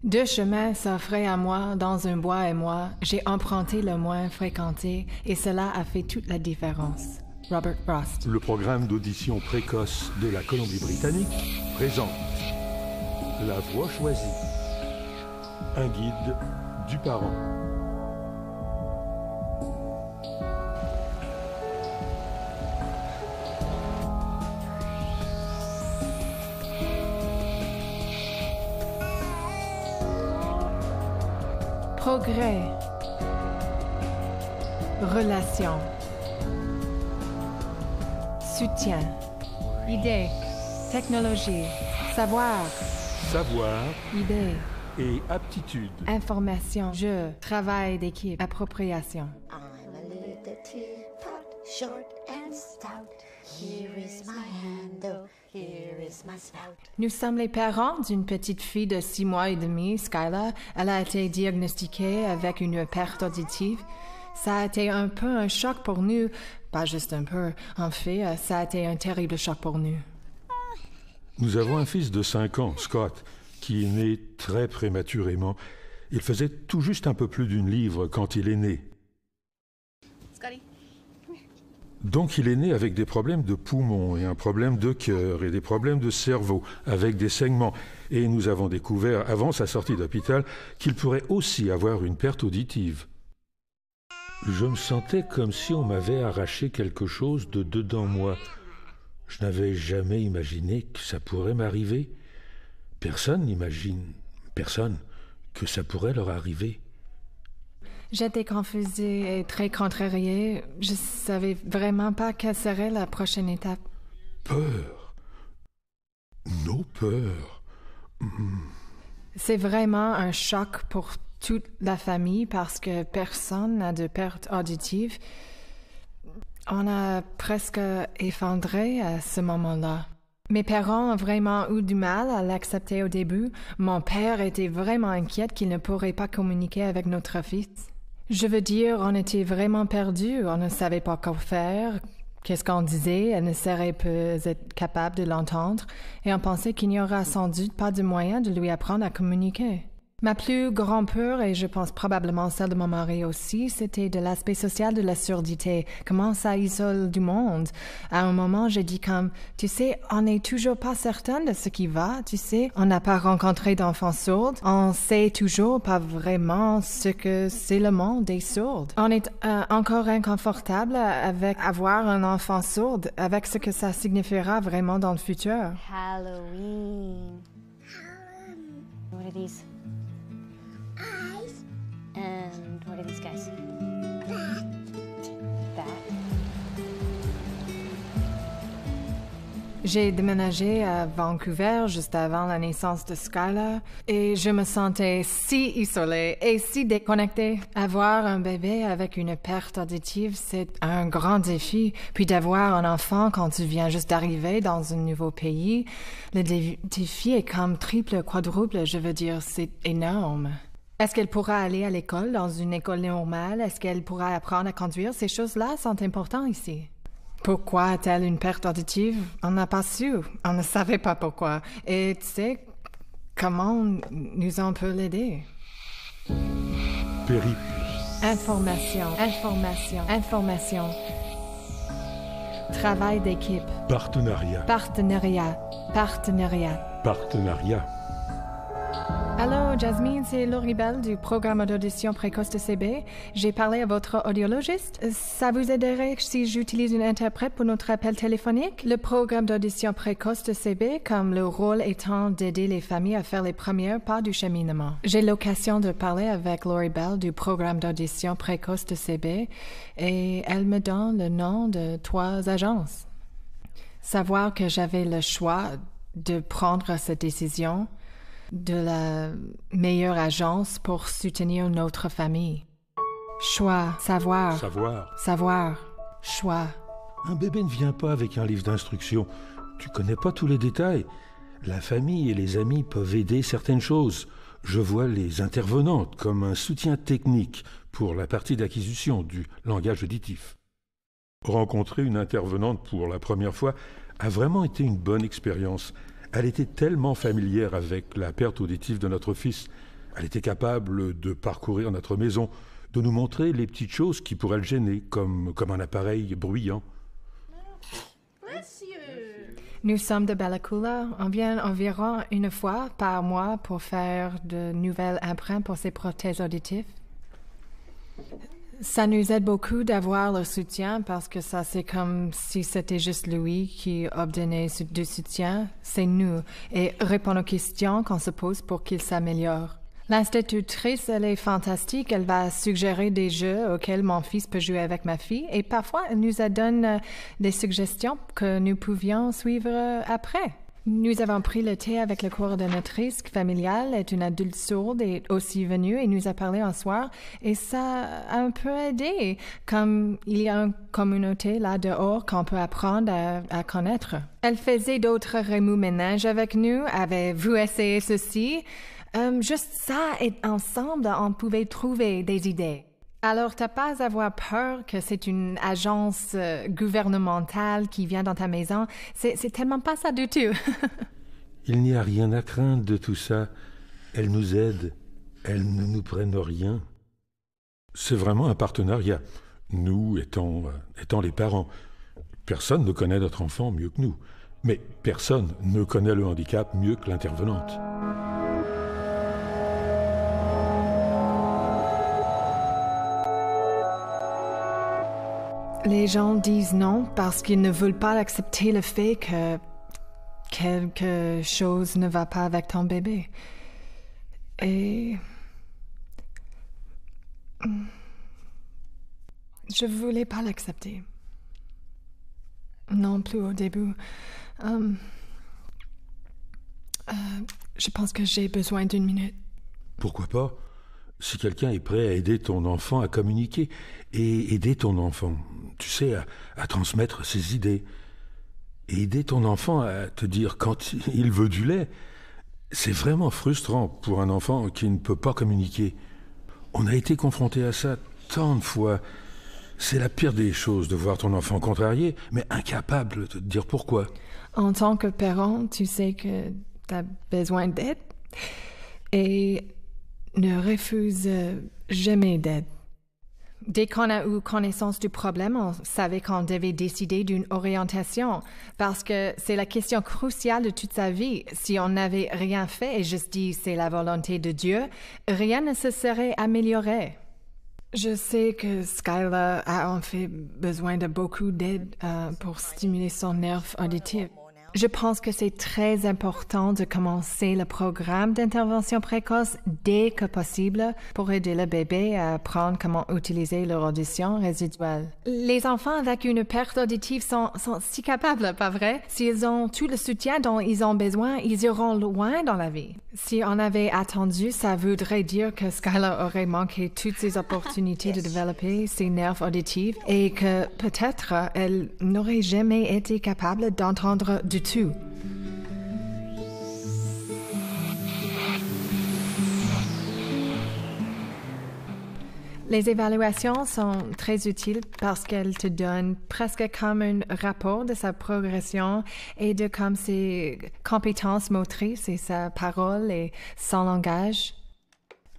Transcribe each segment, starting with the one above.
Deux chemins s'offraient à moi dans un bois et moi, j'ai emprunté le moins fréquenté et cela a fait toute la différence. Robert Frost. Le programme d'audition précoce de la Colombie-Britannique présente La voix choisie, un guide du parent. Progrès. Relation. Soutien. Idée. Technologie. Savoir. Savoir Idée. et aptitude. Information. Jeu. Travail d'équipe. Appropriation. I'm a little teapot, short and stout. Here is my handle, here is my spout. Nous sommes les parents d'une petite fille de 6 mois et demi, Skylar. Elle a été diagnostiquée avec une perte auditive. Ça a été un peu un choc pour nous. Pas juste un peu. En fait, ça a été un terrible choc pour nous. Nous avons un fils de 5 ans, Scott, qui est né très prématurément. Il faisait tout juste un peu plus d'une livre quand il est né. Scotty. Donc il est né avec des problèmes de poumons et un problème de cœur et des problèmes de cerveau, avec des saignements. Et nous avons découvert, avant sa sortie d'hôpital, qu'il pourrait aussi avoir une perte auditive. Je me sentais comme si on m'avait arraché quelque chose de dedans moi. Je n'avais jamais imaginé que ça pourrait m'arriver. Personne n'imagine, personne, que ça pourrait leur arriver. J'étais confusée et très contrariée. Je savais vraiment pas quelle serait la prochaine étape. Peur. Nos peurs. C'est vraiment un choc pour toute la famille parce que personne n'a de perte auditive. On a presque effondré à ce moment-là. Mes parents ont vraiment eu du mal à l'accepter au début. Mon père était vraiment inquiet qu'il ne pourrait pas communiquer avec notre fils. Je veux dire, on était vraiment perdus. On ne savait pas quoi faire. Qu'est-ce qu'on disait? Elle ne serait pas être capable de l'entendre. Et on pensait qu'il n'y aura sans doute pas de moyen de lui apprendre à communiquer. Ma plus grande peur, et je pense probablement celle de mon mari aussi, c'était de l'aspect social de la surdité. Comment ça isole du monde. À un moment, j'ai dit comme, tu sais, on n'est toujours pas certain de ce qui va, tu sais. On n'a pas rencontré d'enfants sourds. On sait toujours pas vraiment ce que c'est le monde des sourds. On est encore inconfortable avec avoir un enfant sourd, avec ce que ça signifiera vraiment dans le futur. Halloween. What are these? Eyes, And what are these guys? That. J'ai déménagé à Vancouver juste avant la naissance de Skylar et je me sentais si isolée et si déconnectée. Avoir un bébé avec une perte auditive, c'est un grand défi. Puis d'avoir un enfant quand tu viens juste d'arriver dans un nouveau pays, le défi est comme triple, quadruple, je veux dire, c'est énorme. Est-ce qu'elle pourra aller à l'école, dans une école normale? Est-ce qu'elle pourra apprendre à conduire? Ces choses-là sont importantes ici. Pourquoi a-t-elle une perte auditive? On n'a pas su. On ne savait pas pourquoi. Et tu sais, comment on peut l'aider? Périple. Information, information, information. Travail d'équipe. Partenariat. Partenariat, partenariat. Partenariat. Allô, Jasmine, c'est Laurie Bell du programme d'audition précoce de CB. J'ai parlé à votre audiologiste. Ça vous aiderait si j'utilise une interprète pour notre appel téléphonique? Le programme d'audition précoce de CB, comme le rôle étant d'aider les familles à faire les premiers pas du cheminement. J'ai l'occasion de parler avec Laurie Bell du programme d'audition précoce de CB et elle me donne le nom de 3 agences. Savoir que j'avais le choix de prendre cette décision de la meilleure agence pour soutenir notre famille. Choix, savoir, Savoir. savoir, choix. Un bébé ne vient pas avec un livre d'instructions. Tu connais pas tous les détails. La famille et les amis peuvent aider certaines choses. Je vois les intervenantes comme un soutien technique pour la partie d'acquisition du langage auditif. Rencontrer une intervenante pour la première fois a vraiment été une bonne expérience. Elle était tellement familière avec la perte auditive de notre fils. Elle était capable de parcourir notre maison, de nous montrer les petites choses qui pourraient le gêner, comme un appareil bruyant. Nous sommes de Bellacoola. On vient environ une fois par mois pour faire de nouvelles empreintes pour ses prothèses auditives. Ça nous aide beaucoup d'avoir leur soutien parce que ça, c'est comme si c'était juste lui qui obtenait du soutien. C'est nous. Et répondre aux questions qu'on se pose pour qu'il s'améliore. L'institutrice, elle est fantastique. Elle va suggérer des jeux auxquels mon fils peut jouer avec ma fille. Et parfois, elle nous donne des suggestions que nous pouvions suivre après. Nous avons pris le thé avec la coordonnatrice familiale, est une adulte sourde et aussi venue et nous a parlé un soir et ça a un peu aidé, comme il y a une communauté là dehors qu'on peut apprendre à connaître. Elle faisait d'autres remous-ménages avec nous, avez-vous essayé ceci? Juste ça et ensemble, on pouvait trouver des idées. Alors, t'as pas à avoir peur que c'est une agence gouvernementale qui vient dans ta maison. C'est tellement pas ça du tout. Il n'y a rien à craindre de tout ça. Elle nous aide. Elle ne nous prenne rien. C'est vraiment un partenariat. Nous étant les parents. Personne ne connaît notre enfant mieux que nous. Mais personne ne connaît le handicap mieux que l'intervenante. Les gens disent non parce qu'ils ne veulent pas accepter le fait que quelque chose ne va pas avec ton bébé. Et je voulais pas l'accepter. Non plus au début. Je pense que j'ai besoin d'une minute. Pourquoi pas? Si quelqu'un est prêt à aider ton enfant à communiquer et aider ton enfant, tu sais, à transmettre ses idées, et aider ton enfant à te dire quand il veut du lait, c'est vraiment frustrant pour un enfant qui ne peut pas communiquer. On a été confronté à ça tant de fois. C'est la pire des choses de voir ton enfant contrarié, mais incapable de te dire pourquoi. En tant que parent, tu sais que tu as besoin d'aide et ne refuse jamais d'aide. Dès qu'on a eu connaissance du problème, on savait qu'on devait décider d'une orientation parce que c'est la question cruciale de toute sa vie. Si on n'avait rien fait et juste dit c'est la volonté de Dieu, rien ne se serait amélioré. Je sais que Skylar a en fait besoin de beaucoup d'aide pour stimuler son nerf auditif. Je pense que c'est très important de commencer le programme d'intervention précoce dès que possible pour aider le bébé à apprendre comment utiliser leur audition résiduelle. Les enfants avec une perte auditive sont si capables, pas vrai? S'ils ont tout le soutien dont ils ont besoin, ils iront loin dans la vie. Si on avait attendu, ça voudrait dire que Skylar aurait manqué toutes ses opportunités de développer ses nerfs auditifs et que peut-être elle n'aurait jamais été capable d'entendre du tout. Les évaluations sont très utiles parce qu'elles te donnent presque comme un rapport de sa progression et de comme ses compétences motrices et sa parole et son langage.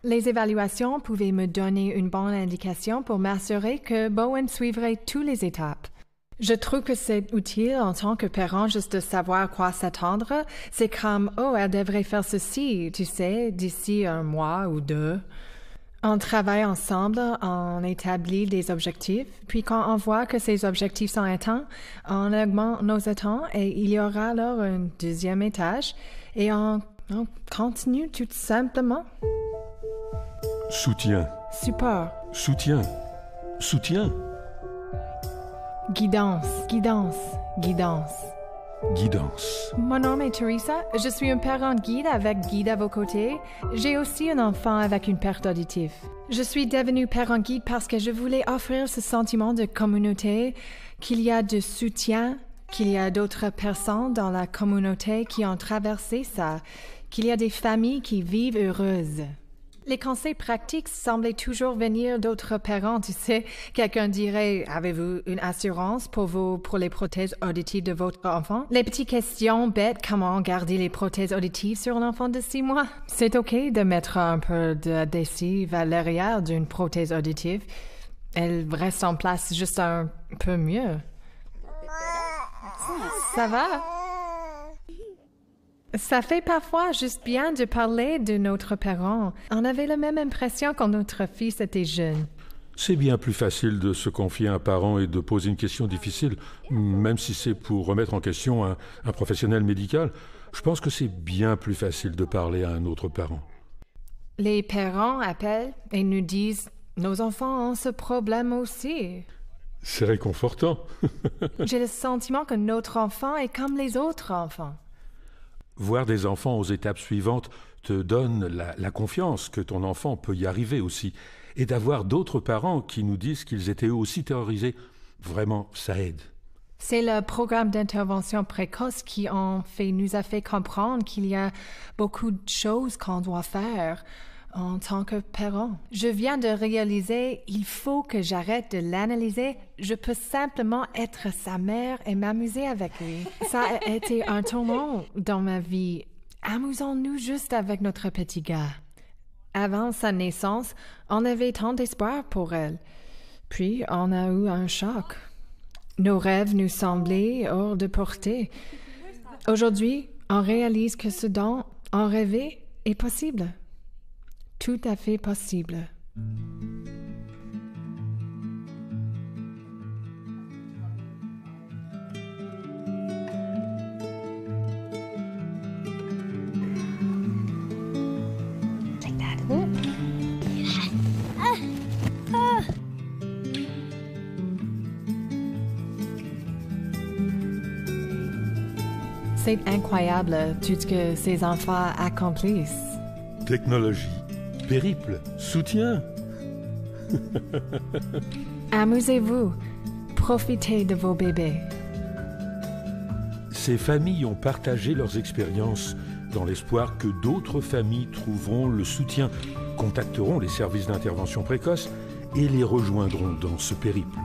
Les évaluations pouvaient me donner une bonne indication pour m'assurer que Bowen suivrait toutes les étapes. Je trouve que c'est utile en tant que parent juste de savoir à quoi s'attendre. C'est comme, oh, elle devrait faire ceci, tu sais, d'ici un mois ou deux. On travaille ensemble, on établit des objectifs, puis quand on voit que ces objectifs sont atteints, on augmente nos attentes et il y aura alors un deuxième étage et on continue tout simplement. Soutien. Support. Soutien. Soutien. Guidance, guidance, guidance. Guidance. Mon nom est Teresa. Je suis un parent guide avec guide à vos côtés. J'ai aussi un enfant avec une perte auditive. Je suis devenue parent guide parce que je voulais offrir ce sentiment de communauté, qu'il y a de soutien, qu'il y a d'autres personnes dans la communauté qui ont traversé ça, qu'il y a des familles qui vivent heureuses. Les conseils pratiques semblaient toujours venir d'autres parents, tu sais. Quelqu'un dirait « Avez-vous une assurance pour les prothèses auditives de votre enfant ?» Les petites questions bêtes, comment garder les prothèses auditives sur un enfant de 6 mois? C'est OK de mettre un peu d'adhésif à l'arrière d'une prothèse auditive. Elle reste en place juste un peu mieux. Ça va? Ça fait parfois juste bien de parler de notre parent. On avait la même impression quand notre fils était jeune. C'est bien plus facile de se confier à un parent et de poser une question difficile, même si c'est pour remettre en question un professionnel médical. Je pense que c'est bien plus facile de parler à un autre parent. Les parents appellent et nous disent « Nos enfants ont ce problème aussi ». C'est réconfortant. J'ai le sentiment que notre enfant est comme les autres enfants. Voir des enfants aux étapes suivantes te donne la confiance que ton enfant peut y arriver aussi. Et d'avoir d'autres parents qui nous disent qu'ils étaient eux aussi terrorisés, vraiment, ça aide. C'est le programme d'intervention précoce qui nous a fait comprendre qu'il y a beaucoup de choses qu'on doit faire en tant que parent. Je viens de réaliser, il faut que j'arrête de l'analyser. Je peux simplement être sa mère et m'amuser avec lui. Ça a été un tournant dans ma vie. Amusons-nous juste avec notre petit gars. Avant sa naissance, on avait tant d'espoir pour elle. Puis, on a eu un choc. Nos rêves nous semblaient hors de portée. Aujourd'hui, on réalise que ce dont on rêvait est possible. Tout à fait possible. Like that. C'est incroyable tout ce que ces enfants accomplissent. Technologie, périple, soutien. Amusez-vous. Profitez de vos bébés. Ces familles ont partagé leurs expériences dans l'espoir que d'autres familles trouveront le soutien, contacteront les services d'intervention précoce et les rejoindront dans ce périple.